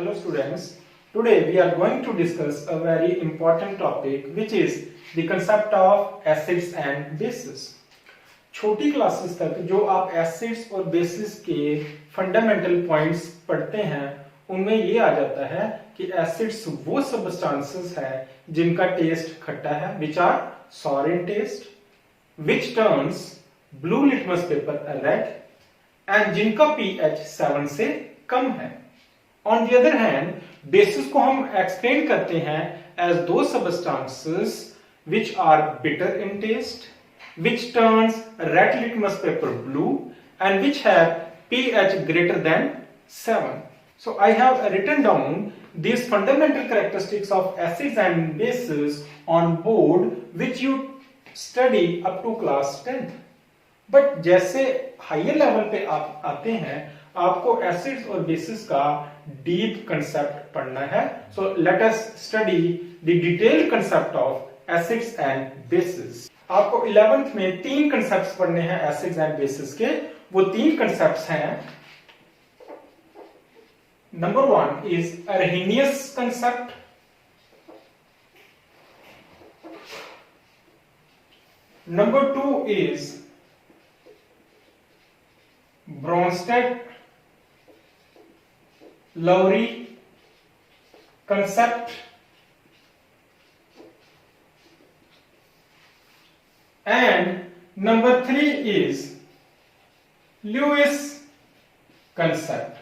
Hello students, today we are going to discuss a very important topic which is the concept of acids and bases. छोटी classes तक जो आप acids और basis के fundamental points पढ़ते हैं उनमें ये आ जाता है कि एसिड्स वो सबस्टांसेस है जिनका टेस्ट खट्टा है, which are sour in taste, which turns blue litmus paper red, and जिनका pH 7 से कम है. On the other hand, bases को हम explain करते हैं as those substances which are bitter in taste, which turns red litmus paper blue, and which have pH greater than 7. So I have written down these fundamental characteristics of acids and bases on board which you study up to class 10th. But जैसे higher level पे आप आते हैं आपको acids और basis का deep concept पढ़ना है. So let us study the detailed concept of acids and basis. आपको 11th में तीन कंसेप्ट्स पढ़ने हैं एसिड्स एंड बेसिस के. वो तीन कंसेप्ट्स हैं. Number 1 is Arrhenius concept. Number 2 is Bronsted-Lowry concept, and number 3 is Lewis concept.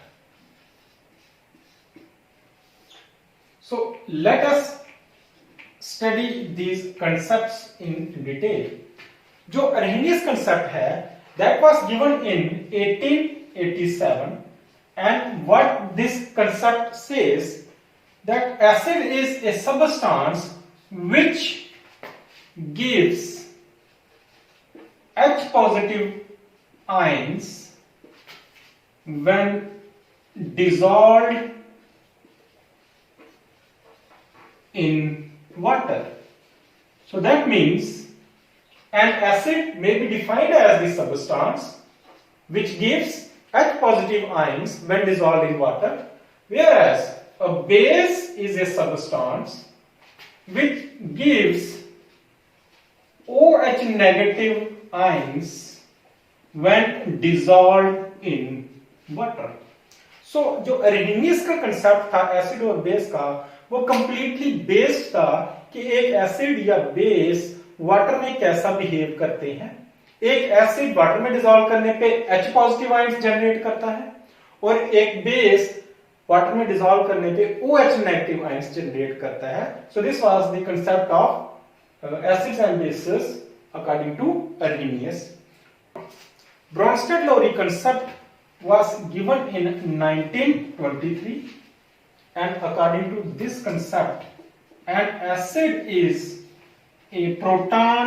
So let us study these concepts in detail. जो Arrhenius concept है that was given in 1887, and what this concept says that acid is a substance which gives H positive ions when dissolved in water. So that means an acid may be defined as the substance which gives H positive ions when dissolved in water, whereas a base is a substance which gives OH negative ions when dissolved in water. So जो Arrhenius का concept था acid और base का वो completely based था कि एक acid या बेस वाटर में कैसा बिहेव करते हैं. एक एसिड वाटर में डिसॉल्व करने पे H पॉजिटिव आयंस जनरेट करता है और एक बेस वाटर में डिसॉल्व करने पे OH नेगेटिव आयंस जनरेट करता है. So this was the concept of acids and bases according to Arrhenius. Bronsted-Lowry concept was given in 1923, and according to this concept an acid is a proton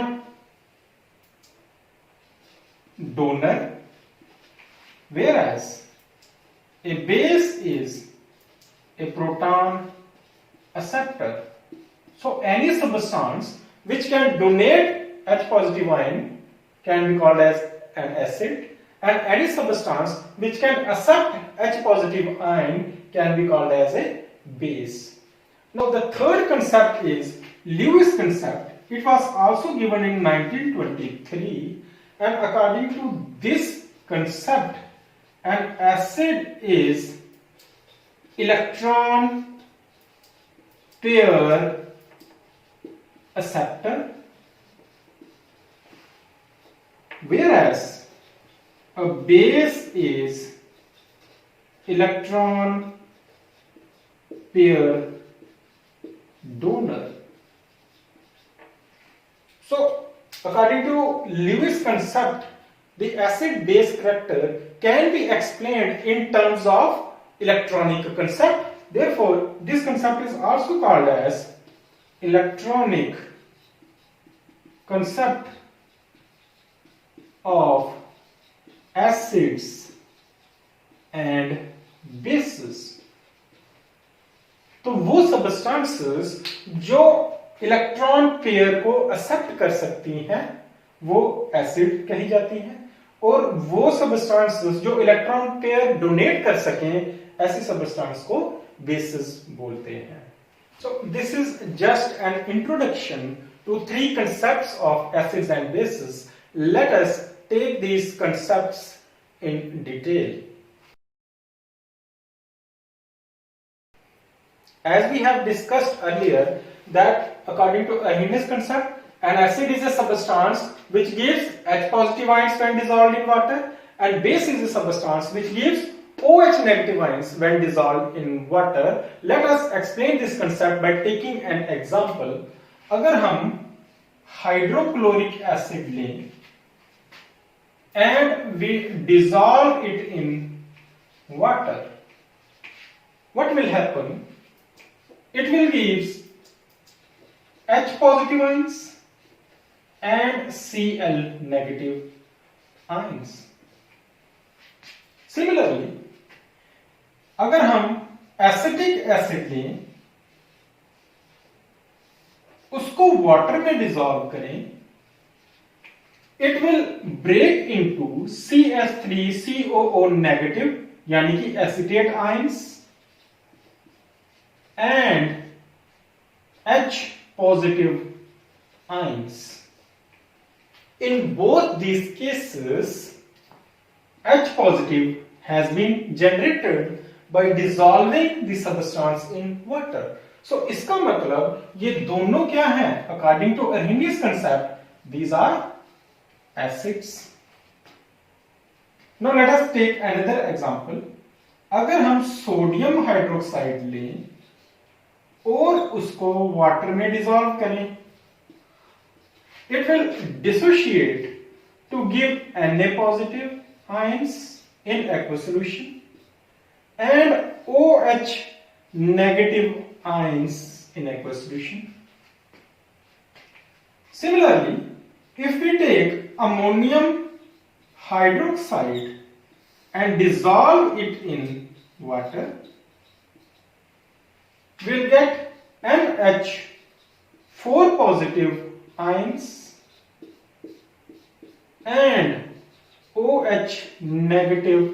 donor, whereas a base is a proton acceptor. So any substance which can donate H positive ion can be called as an acid, and any substance which can accept H positive ion can be called as a base. Now the third concept is Lewis concept. It was also given in 1923, and according to this concept an acid is electron pair acceptor, whereas a base is electron pair donor. So according to Lewis concept the acid base character can be explained in terms of electronic concept. Therefore this concept is also called as electronic concept of acids and bases. तो वो substances जो electron pair को accept कर सकती हैं वो acid कही जाती हैं, और वो सबस्टांसेस जो इलेक्ट्रॉन पेयर डोनेट कर सकें ऐसी सबस्टांस को बेसिस बोलते हैं। So this is just an introduction to three concepts of acids and bases. Let us take these concepts in detail. As we have discussed earlier that according to Arrhenius concept, an acid is a substance which gives H positive ions when dissolved in water, and base is a substance which gives OH negative ions when dissolved in water. Let us explain this concept by taking an example. अगर हम hydrochloric acid लें and we dissolve it in water, what will happen? It will give H positive ions and Cl negative ions. Similarly, अगर हम acetic acid लें, उसको water में dissolve करें, it will break into CH3COO negative यानी कि acetate ions and H positive ions. In both these cases, H positive has been generated by dissolving the substance in water. So इसका मतलब ये दोनों क्या हैं? According to Arrhenius concept, these are acids. Now let us take another example. अगर हम sodium hydroxide लें और उसको वाटर में डिसॉल्व करें, it will dissociate to give Na positive ions in aqueous solution and OH negative ions in aqueous solution. Similarly, if we take ammonium hydroxide and dissolve it in water, we'll get NH4 positive ions and OH negative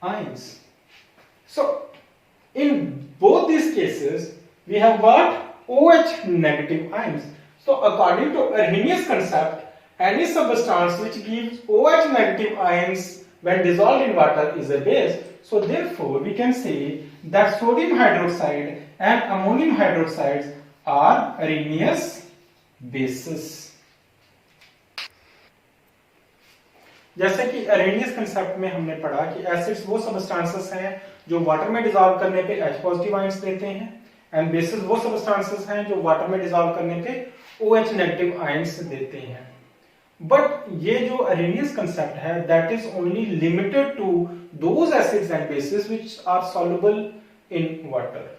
ions. So in both these cases we have got OH negative ions. So according to Arrhenius concept, any substance which gives OH negative ions when dissolved in water is a base. So therefore we can say that sodium hydroxide and ammonium hydroxides are Arrhenius bases. जैसे कि Arrhenius concept में हमने पढ़ा कि acids वो substances हैं जो water में डिसॉल्व करने पे H पॉजिटिव आयंस देते हैं, एंड बेसिस वो सबस्टांसेस हैं जो वाटर में डिसॉल्व करने पे OH नेगेटिव आयंस देते हैं। बट ये जो Arrhenius concept है, that is only limited to those acids and bases which are soluble in water.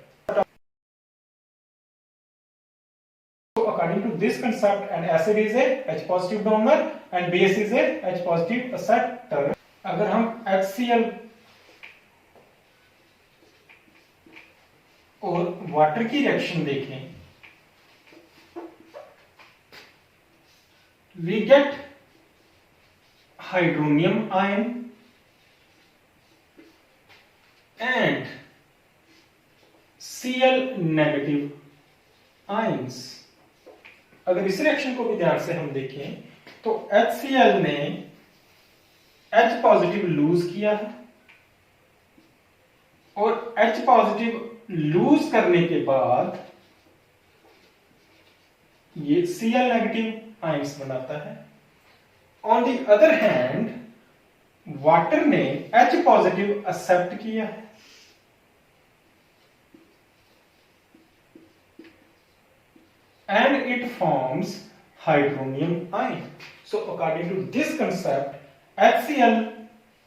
So according to this concept, an acid is a H positive donor and base is a H positive acceptor. अगर हम HCl और water की reaction देखें, we get hydronium ion and Cl negative ions. अगर इस reaction को भी ध्यान से हम देखें तो HCl ने H पॉजिटिव लूज किया है और H पॉजिटिव लूज करने के बाद ये Cl नेगेटिव आयंस बनाता है। On the other hand water ने H पॉजिटिव एक्सेप्ट किया है and it forms hydronium ion. So according to this concept, HCl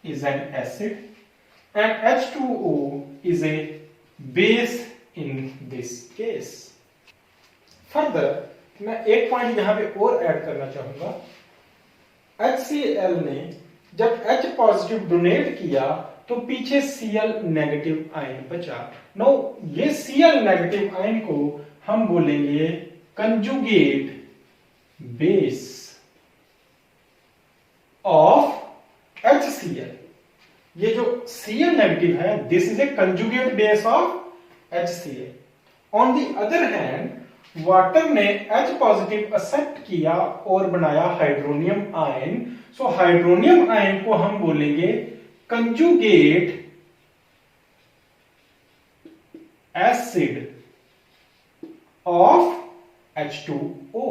is an acid and H2O is a base in this case. Further, मैं एक point यहां पे और add करना चाहूंगा। HCl ने जब H पॉजिटिव डोनेट किया तो पीछे Cl नेगेटिव आयन बचा। नो ये Cl नेगेटिव आयन को हम बोलेंगे कंजुगेट बेस ऑफ HCl। ये जो Cl नेगेटिव है, this is a conjugate base of HCl. On the other hand, water ने H पॉजिटिव एक्सेप्ट किया और बनाया हाइड्रोनियम आयन. सो हाइड्रोनियम आयन को हम बोलेंगे कंजुगेट एसिड ऑफ H2O.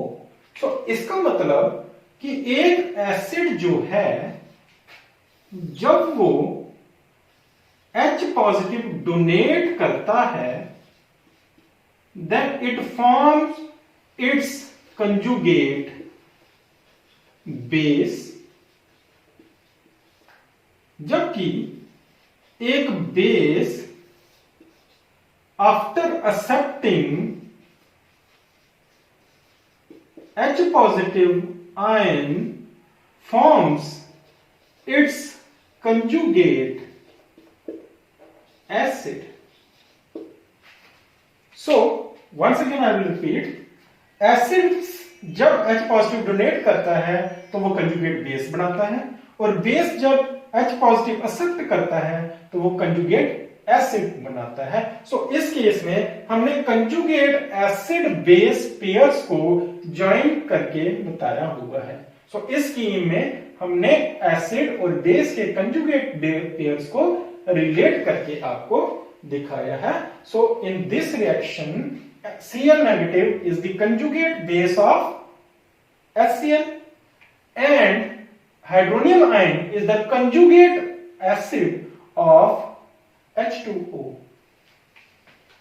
सो इसका मतलब कि एक एसिड जो है जब वो H पॉजिटिव डोनेट करता है then it forms its conjugate base, जबकि एक base after accepting H positive ion forms its conjugate acid. So once again I will repeat, acids जब H पॉजिटिव डोनेट करता है तो वो कंजुगेट बेस बनाता है, और बेस जब H पॉजिटिव एक्सेप्ट करता है तो वो कंजुगेट एसिड बनाता है. सो इस केस में हमने कंजुगेट एसिड बेस पेयर्स को ज्वाइन करके बताया हुआ है. सो इस स्कीम में हमने एसिड और बेस के कंजुगेट पेयर्स को रिलेट करके आपको दिखाया है. So in this reaction Cl negative is the conjugate base of HCl and hydronium ion is the conjugate acid of H2O.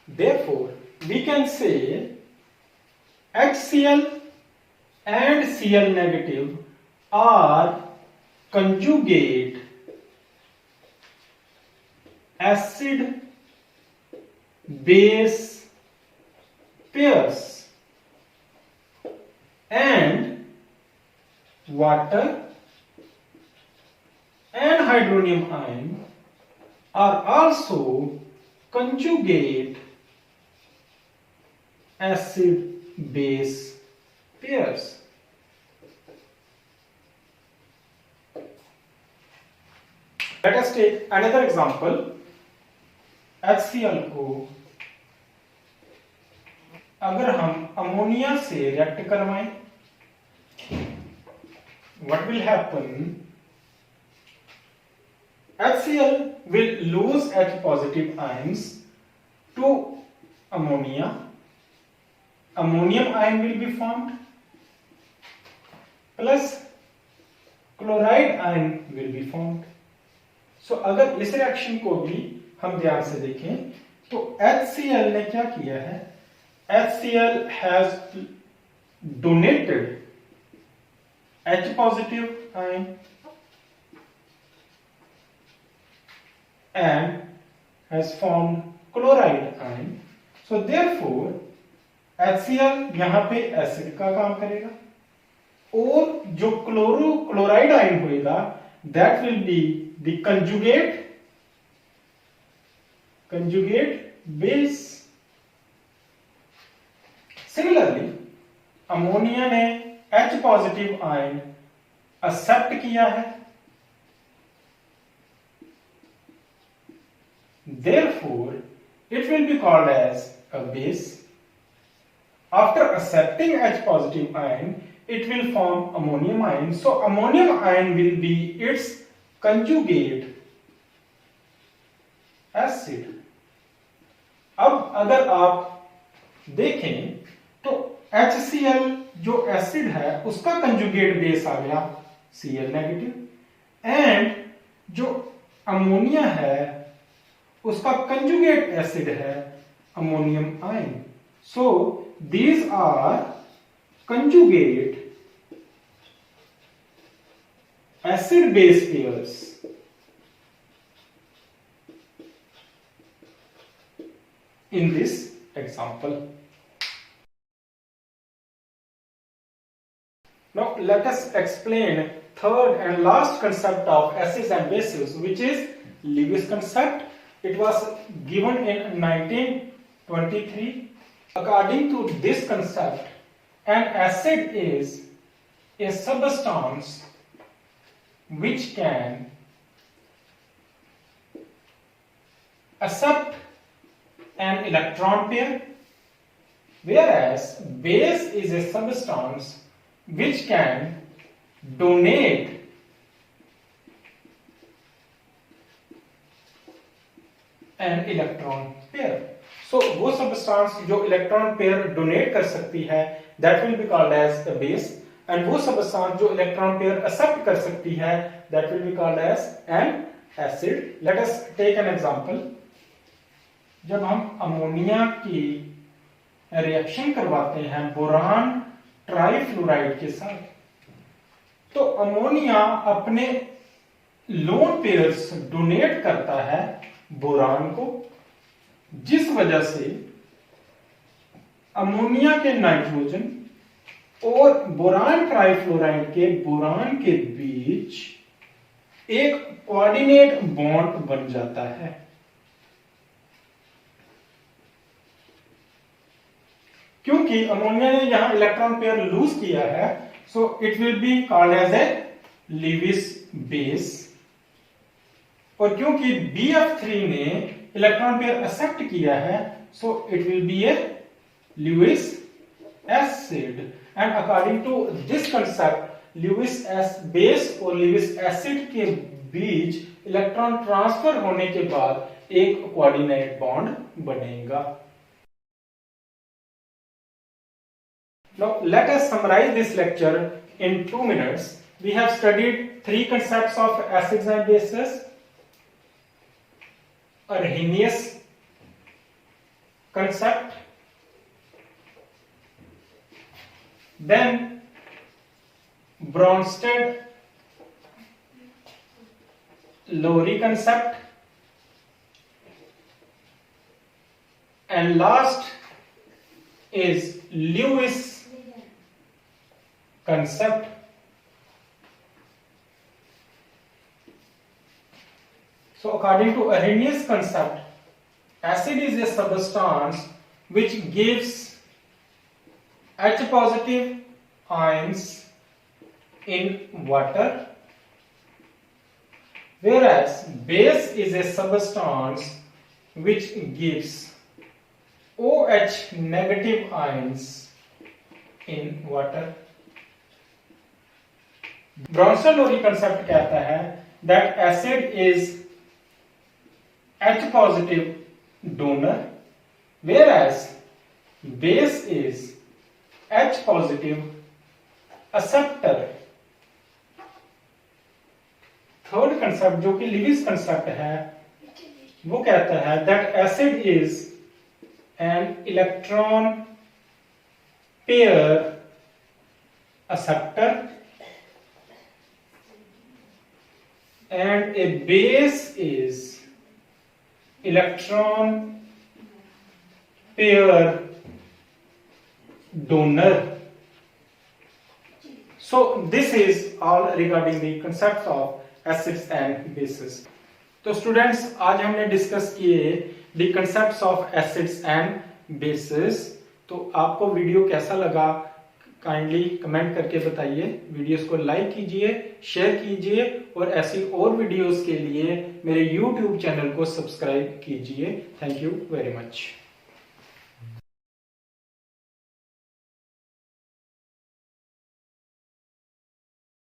Therefore, we can say HCl and Cl negative are conjugate acid base pairs, and water and hydronium ion are also conjugate acid base pairs. Let us take another example. HCl को अगर हम ammonia से react करवाएं, what will happen? HCl will lose H positive ions to ammonia. Ammonium ion will be formed plus chloride ion will be formed. So अगर इस reaction को भी हम ध्यान से देखें तो HCl ने क्या किया है? HCl has donated H positive ion and has formed chloride ion. So therefore HCl यहां पे एसिड का काम करेगा, और जो क्लोराइड आयन होएगा that will be the conjugate base. Similarly, ammonia ने H पॉजिटिव आयन एक्सेप्ट किया है, therefore it will be called as a base. After accepting H positive ion, it will form ammonium ion. So ammonium ion will be its conjugate acid. अब अगर आप देखें तो HCl जो acid है उसका कंजुगेट बेस आ गया Cl नेगेटिव, एंड जो अमोनिया है उसका कंजुगेट एसिड है ammonium ion. So these are conjugate acid base pairs. In this example. Now let us explain third and last concept of acids and bases, which is Lewis concept. It was given in 1923. According to this concept, an acid is a substance which can accept an electron pair, whereas base is a substance which can donate an electron pair. So वो substance जो electron pair donate कर सकती है, that will be called as a base, and वो substance जो electron pair accept कर सकती है, that will be called as an acid. Let us take an example. जब हम अमोनिया की रिएक्शन करवाते हैं बोरान ट्राइफ्लोराइड के साथ, तो अमोनिया अपने लोन पेयर्स डोनेट करता है बोरान को, जिस वजह से अमोनिया के नाइट्रोजन और बोरान ट्राइफ्लोराइड के बोरान के बीच एक कोऑर्डिनेट बॉन्ड बन जाता है। क्योंकि अमोनिया ने यहां इलेक्ट्रॉन पेयर लूज किया है, so it will be called as a Lewis base, और क्योंकि BF3 ने इलेक्ट्रॉन पेयर एक्सेप्ट किया है, so it will be a Lewis acid. And according to this concept, Lewis base और ल्यूइस एसिड के बीच इलेक्ट्रॉन ट्रांसफर होने के बाद एक कोऑर्डिनेट बॉन्ड बनेगा। Now let us summarize this lecture in 2 minutes. We have studied 3 concepts of acids and bases: Arrhenius concept, then Bronsted-Lowry concept, and last is Lewis concept. So according to Arrhenius concept, acid is a substance which gives H positive ions in water, whereas base is a substance which gives OH negative ions in water. Bronsted-Lowry concept कहता है that acid is H positive donor, whereas base is H positive acceptor. Third concept जो कि Lewis concept है, वो कहता है that acid is an electron pair acceptor and a base is electron pair donor. So this is all regarding the concepts of acids and bases. तो students, आज हमने discuss किए the concepts of acids and bases. तो आपको video कैसा लगा kindly comment करके बताइए। वीडियोस को लाइक कीजिए, शेयर कीजिए, और ऐसी और वीडियोस के लिए मेरे YouTube चैनल को सब्सक्राइब कीजिए। Thank you very much.